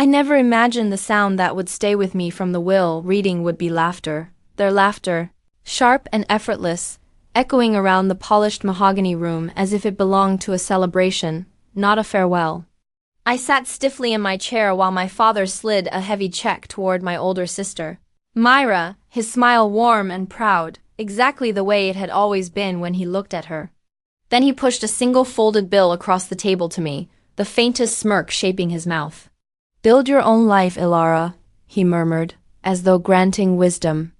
I never imagined the sound that would stay with me from the will reading would be laughter. Their laughter, sharp and effortless, echoing around the polished mahogany room as if it belonged to a celebration, not a farewell. I sat stiffly in my chair while my father slid a heavy check toward my older sister, Myra, his smile warm and proud, exactly the way it had always been when he looked at her. Then he pushed a single folded bill across the table to me, the faintest smirk shaping his mouth. "Build your own life, Ilara," he murmured, as though granting wisdom.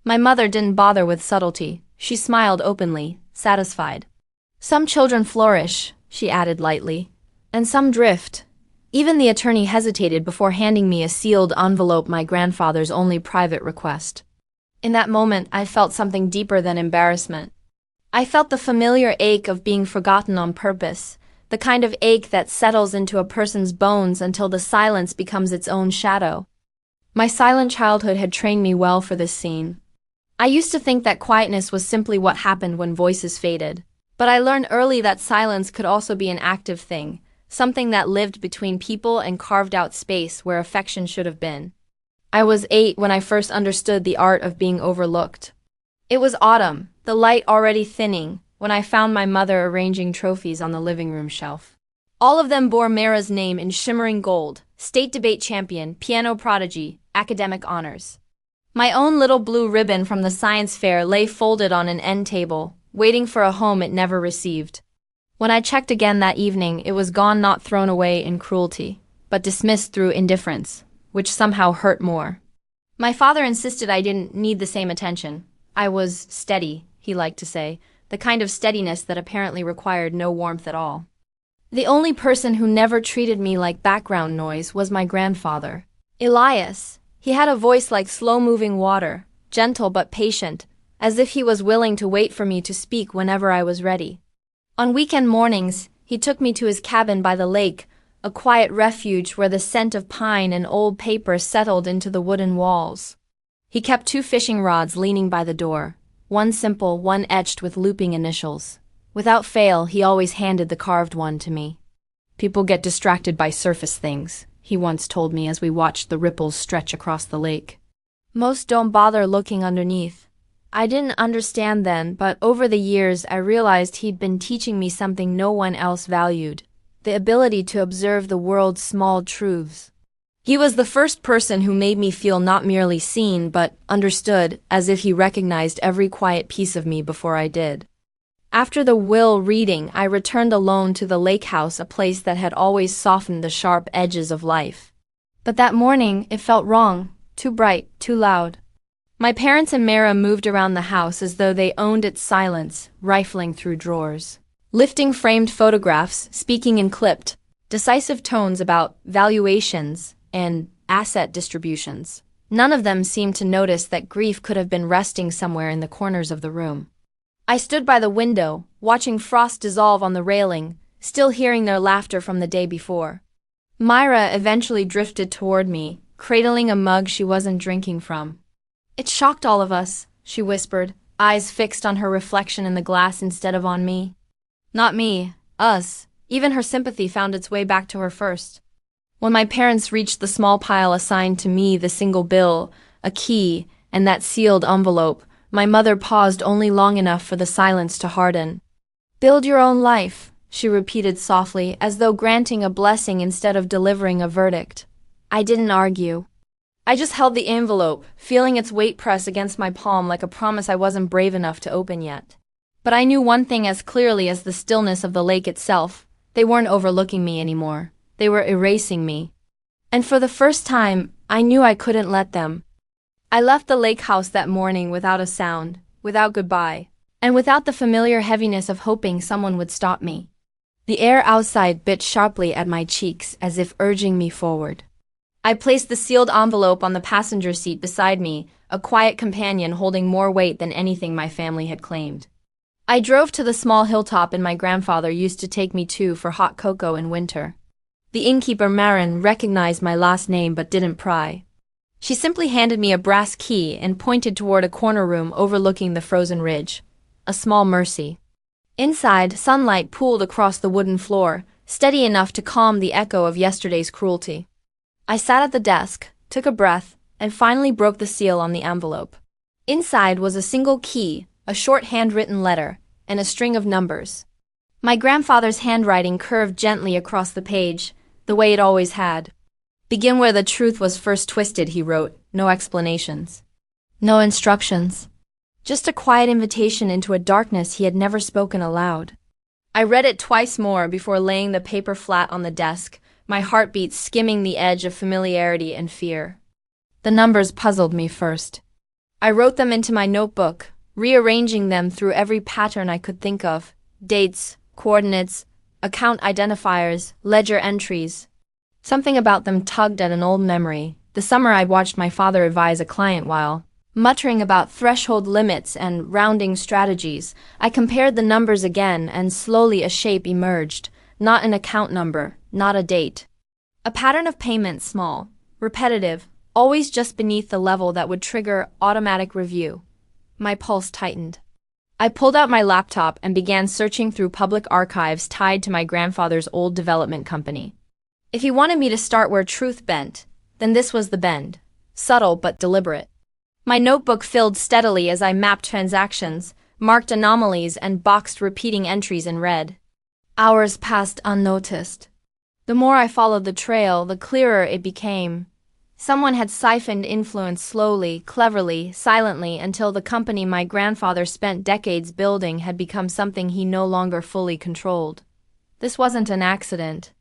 My mother didn't bother with subtlety. She smiled openly, satisfied. "Some children flourish," she added lightly, "and some drift." Even the attorney hesitated before handing me a sealed envelope, my grandfather's only private request. In that moment, I felt something deeper than embarrassment. I felt the familiar ache of being forgotten on purpose, the kind of ache that settles into a person's bones until the silence becomes its own shadow. My silent childhood had trained me well for this scene. I used to think that quietness was simply what happened when voices faded. But I learned early that silence could also be an active thing, something that lived between people and carved out space where affection should have been. I was 8 when I first understood the art of being overlooked. It was autumn, the light already thinning, when I found my mother arranging trophies on the living room shelf. All of them bore Mara's name in shimmering gold: state debate champion, piano prodigy, academic honors. My own little blue ribbon from the science fair lay folded on an end table, waiting for a home it never received. When I checked again that evening, it was gone, not thrown away in cruelty, but dismissed through indifference, which somehow hurt more. My father insisted I didn't need the same attention. I was steady, he liked to say, the kind of steadiness that apparently required no warmth at all. The only person who never treated me like background noise was my grandfather, Elias. He had a voice like slow-moving water, gentle but patient, as if he was willing to wait for me to speak whenever I was ready. On weekend mornings, he took me to his cabin by the lake, a quiet refuge where the scent of pine and old paper settled into the wooden walls. He kept 2 fishing rods leaning by the door, one simple, one etched with looping initials. Without fail, he always handed the carved one to me. "People get distracted by surface things," he once told me as we watched the ripples stretch across the lake. "Most don't bother looking underneath." I didn't understand then, but over the years I realized he'd been teaching me something no one else valued: the ability to observe the world's small truths. He was the first person who made me feel not merely seen but understood, as if he recognized every quiet piece of me before I did. After the will reading, I returned alone to the lake house, a place that had always softened the sharp edges of life. But that morning, it felt wrong, too bright, too loud. My parents and Mara moved around the house as though they owned its silence, rifling through drawers, lifting framed photographs, speaking in clipped, decisive tones about valuations and asset distributions. None of them seemed to notice that grief could have been resting somewhere in the corners of the room. I stood by the window, watching frost dissolve on the railing, still hearing their laughter from the day before. Myra eventually drifted toward me, cradling a mug she wasn't drinking from. "It shocked all of us," she whispered, eyes fixed on her reflection in the glass instead of on me. "Not me, us." Even her sympathy found its way back to her first. When my parents reached the small pile assigned to me, the single bill, a key, and that sealed envelope, my mother paused only long enough for the silence to harden. "Build your own life," she repeated softly, as though granting a blessing instead of delivering a verdict. I didn't argue. I just held the envelope, feeling its weight press against my palm like a promise I wasn't brave enough to open yet. But I knew one thing as clearly as the stillness of the lake itself: they weren't overlooking me anymore. They were erasing me. And for the first time, I knew I couldn't let them. I left the lake house that morning without a sound, without goodbye, and without the familiar heaviness of hoping someone would stop me. The air outside bit sharply at my cheeks as if urging me forward. I placed the sealed envelope on the passenger seat beside me, a quiet companion holding more weight than anything my family had claimed. I drove to the small hilltop my grandfather used to take me to for hot cocoa in winter. The innkeeper Marin recognized my last name but didn't pry. She simply handed me a brass key and pointed toward a corner room overlooking the frozen ridge. A small mercy. Inside, sunlight pooled across the wooden floor, steady enough to calm the echo of yesterday's cruelty. I sat at the desk, took a breath, and finally broke the seal on the envelope. Inside was a single key, a short handwritten letter, and a string of numbers. My grandfather's handwriting curved gently across the page, the way it always had. "Begin where the truth was first twisted," he wrote, no explanations. No instructions. Just a quiet invitation into a darkness he had never spoken aloud. I read it twice more before laying the paper flat on the desk, my heartbeat skimming the edge of familiarity and fear. The numbers puzzled me first. I wrote them into my notebook, rearranging them through every pattern I could think of: dates, coordinates, account identifiers, ledger entries. Something about them tugged at an old memory, the summer I'd watched my father advise a client while, muttering about threshold limits and rounding strategies, I compared the numbers again and slowly a shape emerged, not an account number, not a date. A pattern of payment, small, repetitive, always just beneath the level that would trigger automatic review. My pulse tightened. I pulled out my laptop and began searching through public archives tied to my grandfather's old development company. If he wanted me to start where truth bent, then this was the bend, subtle but deliberate. My notebook filled steadily as I mapped transactions, marked anomalies, and boxed repeating entries in red. Hours passed unnoticed. The more I followed the trail, the clearer it became. Someone had siphoned influence slowly, cleverly, silently, until the company my grandfather spent decades building had become something he no longer fully controlled. This wasn't an accident.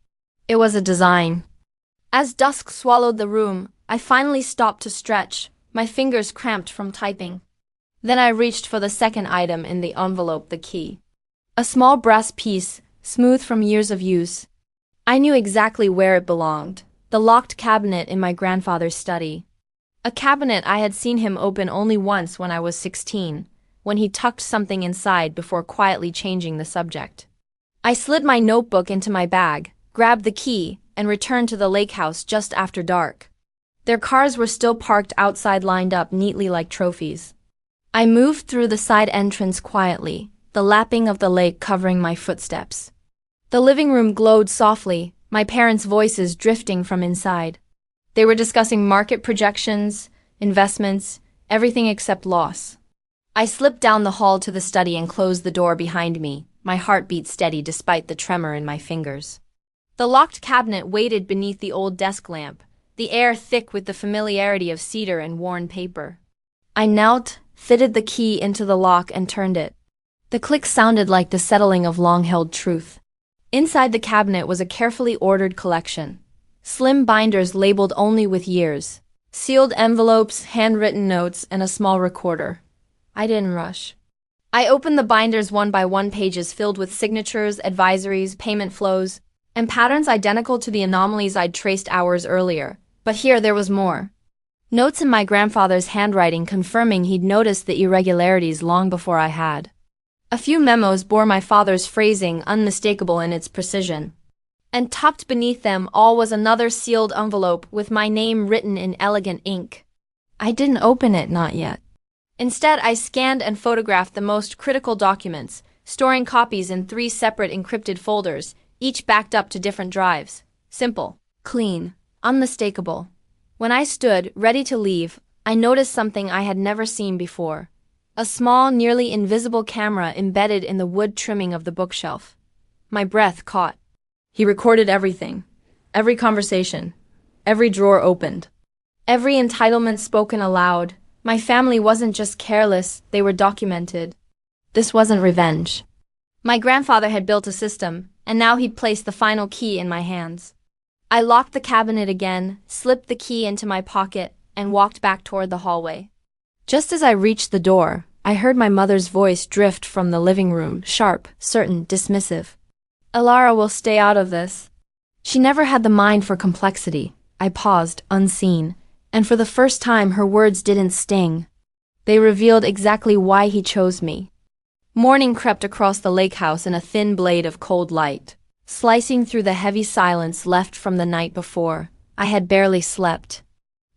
It was a design. As dusk swallowed the room, I finally stopped to stretch, my fingers cramped from typing. Then I reached for the second item in the envelope, the key. A small brass piece, smooth from years of use. I knew exactly where it belonged. The locked cabinet in my grandfather's study. A cabinet I had seen him open only once when I was 16, when he tucked something inside before quietly changing the subject. I slid my notebook into my bag, grabbed the key, and returned to the lake house just after dark. Their cars were still parked outside, lined up neatly like trophies. I moved through the side entrance quietly, the lapping of the lake covering my footsteps. The living room glowed softly, my parents' voices drifting from inside. They were discussing market projections, investments, everything except loss. I slipped down the hall to the study and closed the door behind me, my heartbeat steady despite the tremor in my fingers. The locked cabinet waited beneath the old desk lamp, the air thick with the familiarity of cedar and worn paper. I knelt, fitted the key into the lock, and turned it. The click sounded like the settling of long-held truth. Inside the cabinet was a carefully ordered collection. Slim binders labeled only with years. Sealed envelopes, handwritten notes, and a small recorder. I didn't rush. I opened the binders one by one, pages filled with signatures, advisories, payment flows, and patterns identical to the anomalies I'd traced hours earlier. But here there was more. Notes in my grandfather's handwriting confirming he'd noticed the irregularities long before I had. A few memos bore my father's phrasing, unmistakable in its precision. And tucked beneath them all was another sealed envelope with my name written in elegant ink. I didn't open it, not yet. Instead, I scanned and photographed the most critical documents, storing copies in 3 separate encrypted folders, each backed up to different drives. Simple, clean, unmistakable. When I stood, ready to leave, I noticed something I had never seen before. A small, nearly invisible camera embedded in the wood trimming of the bookshelf. My breath caught. He recorded everything. Every conversation. Every drawer opened. Every entitlement spoken aloud. My family wasn't just careless, they were documented. This wasn't revenge. My grandfather had built a system, and now he'd placed the final key in my hands. I locked the cabinet again, slipped the key into my pocket, and walked back toward the hallway. Just as I reached the door, I heard my mother's voice drift from the living room, sharp, certain, dismissive. "Alara will stay out of this." She never had the mind for complexity. I paused, unseen, and for the first time her words didn't sting. They revealed exactly why he chose me. Morning crept across the lake house in a thin blade of cold light, slicing through the heavy silence left from the night before. I had barely slept.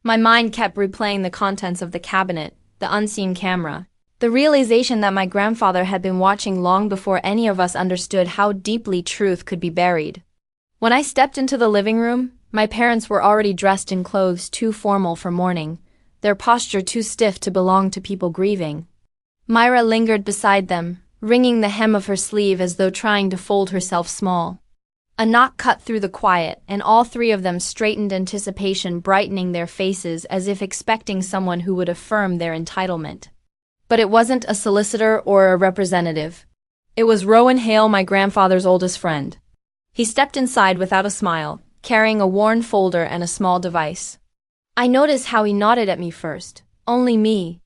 My mind kept replaying the contents of the cabinet, the unseen camera, the realization that my grandfather had been watching long before any of us understood how deeply truth could be buried. When I stepped into the living room, My parents were already dressed in clothes too formal for mourning, their posture too stiff to belong to people grieving. Myra lingered beside them, wringing the hem of her sleeve as though trying to fold herself small. A knock cut through the quiet, and all three of them straightened, anticipation brightening their faces as if expecting someone who would affirm their entitlement. But it wasn't a solicitor or a representative. It was Rowan Hale, my grandfather's oldest friend. He stepped inside without a smile, carrying a worn folder and a small device. I noticed how he nodded at me first. Only me.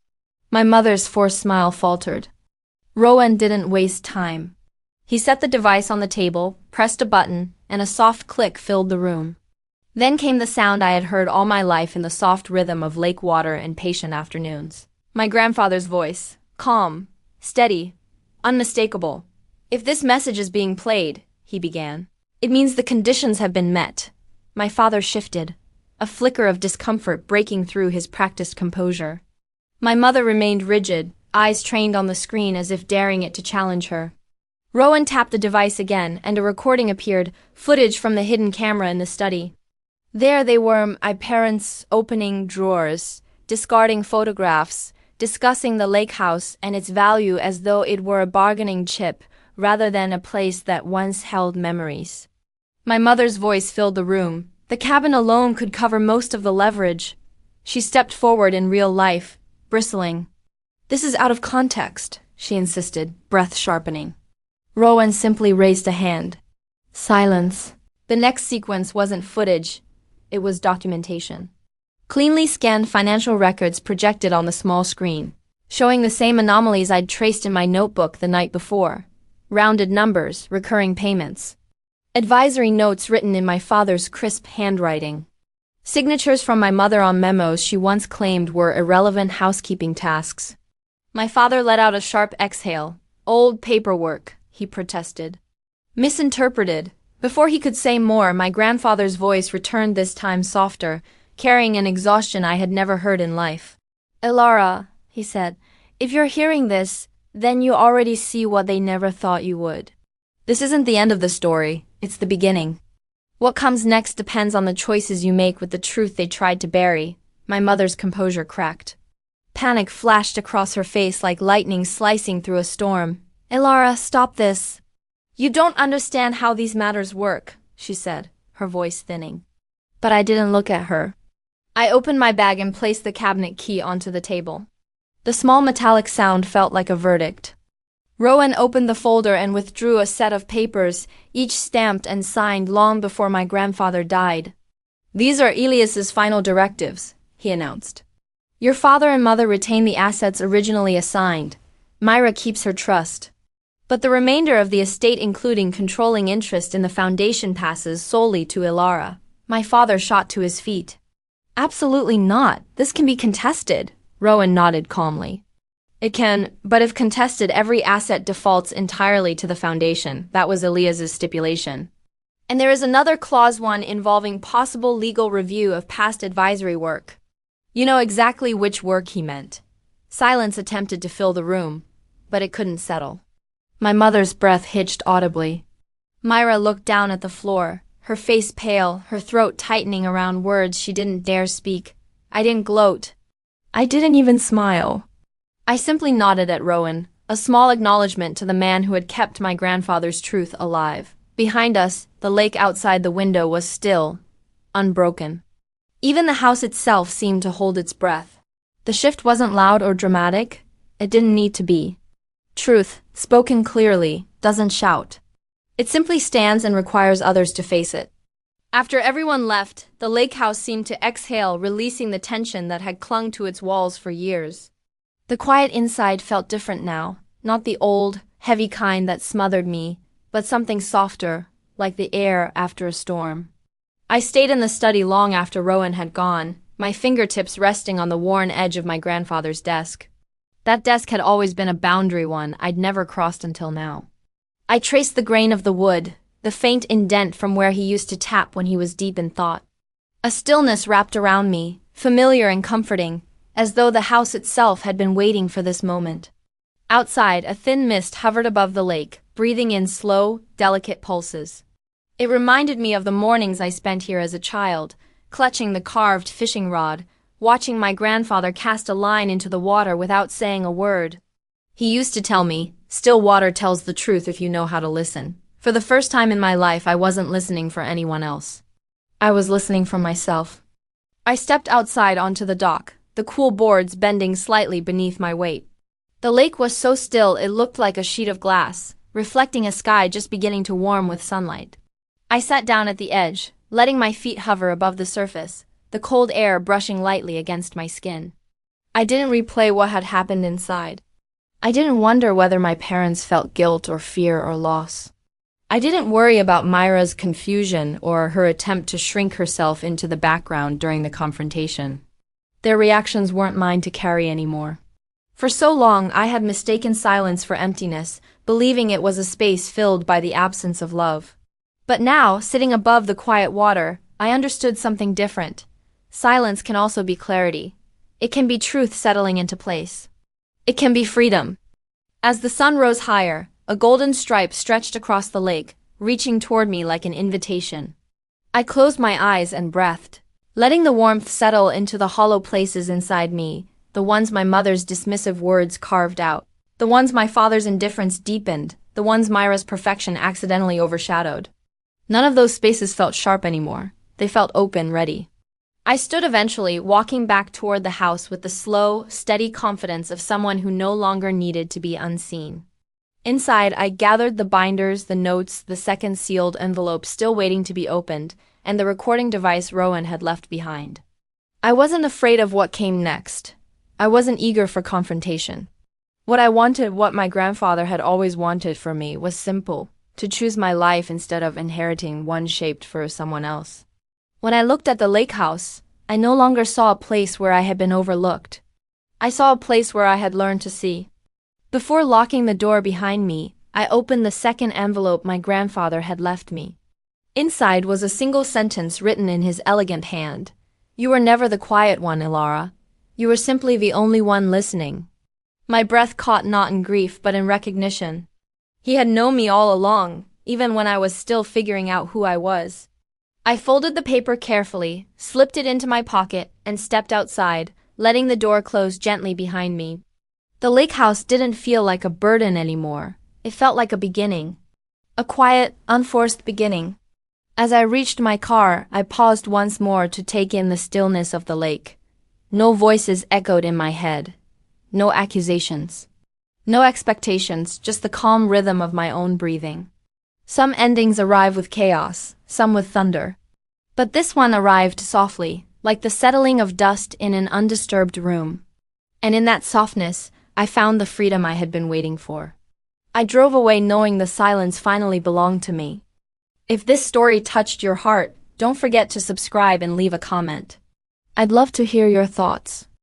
My mother's forced smile faltered. Rowan didn't waste time. He set the device on the table, pressed a button, and a soft click filled the room. Then came the sound I had heard all my life in the soft rhythm of lake water and patient afternoons. My grandfather's voice, calm, steady, unmistakable. "If this message is being played," he began, "it means the conditions have been met." My father shifted, a flicker of discomfort breaking through his practiced composure. My mother remained rigid, eyes trained on the screen as if daring it to challenge her. Rowan tapped the device again, and a recording appeared, footage from the hidden camera in the study. There they were, my parents opening drawers, discarding photographs, discussing the lake house and its value as though it were a bargaining chip rather than a place that once held memories. My mother's voice filled the room. The cabin alone could cover most of the leverage. She stepped forward in real life, bristling. "This is out of context," she insisted, breath sharpening. Rowan simply raised a hand. Silence. The next sequence wasn't footage. It was documentation. Cleanly scanned financial records projected on the small screen, showing the same anomalies I'd traced in my notebook the night before. Rounded numbers, recurring payments. Advisory notes written in my father's crisp handwriting. Signatures from my mother on memos she once claimed were irrelevant housekeeping tasks. My father let out a sharp exhale. "Old paperwork," he protested. "Misinterpreted." Before he could say more, my grandfather's voice returned, this time softer, carrying an exhaustion I had never heard in life. "Elara," he said, "if you're hearing this, then you already see what they never thought you would. This isn't the end of the story, it's the beginning. What comes next depends on the choices you make with the truth they tried to bury." My mother's composure cracked. Panic flashed across her face like lightning slicing through a storm. "Elara, stop this. You don't understand how these matters work," she said, her voice thinning. But I didn't look at her. I opened my bag and placed the cabinet key onto the table. The small metallic sound felt like a verdict. Rowan opened the folder and withdrew a set of papers, each stamped and signed long before my grandfather died. "These are Elias's final directives," he announced. "Your father and mother retain the assets originally assigned. Myra keeps her trust. But the remainder of the estate, including controlling interest in the foundation, passes solely to Elara." My father shot to his feet. "Absolutely not. This can be contested." Rowan nodded calmly. "It can, but if contested, every asset defaults entirely to the foundation." That was Elias's stipulation. "And there is another clause, one involving possible legal review of past advisory work." You know exactly which work he meant. Silence attempted to fill the room, but it couldn't settle. My mother's breath hitched audibly. Myra looked down at the floor, her face pale, her throat tightening around words she didn't dare speak. I didn't gloat. I didn't even smile. I simply nodded at Rowan, a small acknowledgement to the man who had kept my grandfather's truth alive. Behind us, the lake outside the window was still, unbroken. Even the house itself seemed to hold its breath. The shift wasn't loud or dramatic. It didn't need to be. Truth, spoken clearly, doesn't shout. It simply stands and requires others to face it. After everyone left, the lake house seemed to exhale, releasing the tension that had clung to its walls for years. The quiet inside felt different now, not the old, heavy kind that smothered me, but something softer, like the air after a storm. I stayed in the study long after Rowan had gone, my fingertips resting on the worn edge of my grandfather's desk. That desk had always been a boundary one I'd never crossed until now. I traced the grain of the wood, the faint indent from where he used to tap when he was deep in thought. A stillness wrapped around me, familiar and comforting, as though the house itself had been waiting for this moment. Outside, a thin mist hovered above the lake, breathing in slow, delicate pulses. It reminded me of the mornings I spent here as a child, clutching the carved fishing rod, watching my grandfather cast a line into the water without saying a word. He used to tell me, "Still water tells the truth if you know how to listen." For the first time in my life, I wasn't listening for anyone else. I was listening for myself. I stepped outside onto the dock, the cool boards bending slightly beneath my weight. The lake was so still it looked like a sheet of glass, reflecting a sky just beginning to warm with sunlight. I sat down at the edge, letting my feet hover above the surface, the cold air brushing lightly against my skin. I didn't replay what had happened inside. I didn't wonder whether my parents felt guilt or fear or loss. I didn't worry about Myra's confusion or her attempt to shrink herself into the background during the confrontation. Their reactions weren't mine to carry anymore. For so long, I had mistaken silence for emptiness, believing it was a space filled by the absence of love. But now, sitting above the quiet water, I understood something different. Silence can also be clarity. It can be truth settling into place. It can be freedom. As the sun rose higher, a golden stripe stretched across the lake, reaching toward me like an invitation. I closed my eyes and breathed, letting the warmth settle into the hollow places inside me, the ones my mother's dismissive words carved out, the ones my father's indifference deepened, the ones Myra's perfection accidentally overshadowed. None of those spaces felt sharp anymore. They felt open, ready. I stood eventually, walking back toward the house with the slow, steady confidence of someone who no longer needed to be unseen. Inside, I gathered the binders, the notes, the second sealed envelope still waiting to be opened, and the recording device Rowan had left behind. I wasn't afraid of what came next. I wasn't eager for confrontation. What I wanted, what my grandfather had always wanted for me, was simple: to choose my life instead of inheriting one shaped for someone else. When I looked at the lake house, I no longer saw a place where I had been overlooked. I saw a place where I had learned to see. Before locking the door behind me, I opened the second envelope my grandfather had left me. Inside was a single sentence written in his elegant hand. "You were never the quiet one, Ilara. You were simply the only one listening." My breath caught not in grief but in recognition. He had known me all along, even when I was still figuring out who I was. I folded the paper carefully, slipped it into my pocket, and stepped outside, letting the door close gently behind me. The lake house didn't feel like a burden anymore. It felt like a beginning. A quiet, unforced beginning. As I reached my car, I paused once more to take in the stillness of the lake. No voices echoed in my head. No accusations. No expectations, just the calm rhythm of my own breathing. Some endings arrive with chaos, some with thunder. But this one arrived softly, like the settling of dust in an undisturbed room. And in that softness, I found the freedom I had been waiting for. I drove away knowing the silence finally belonged to me. If this story touched your heart, don't forget to subscribe and leave a comment. I'd love to hear your thoughts.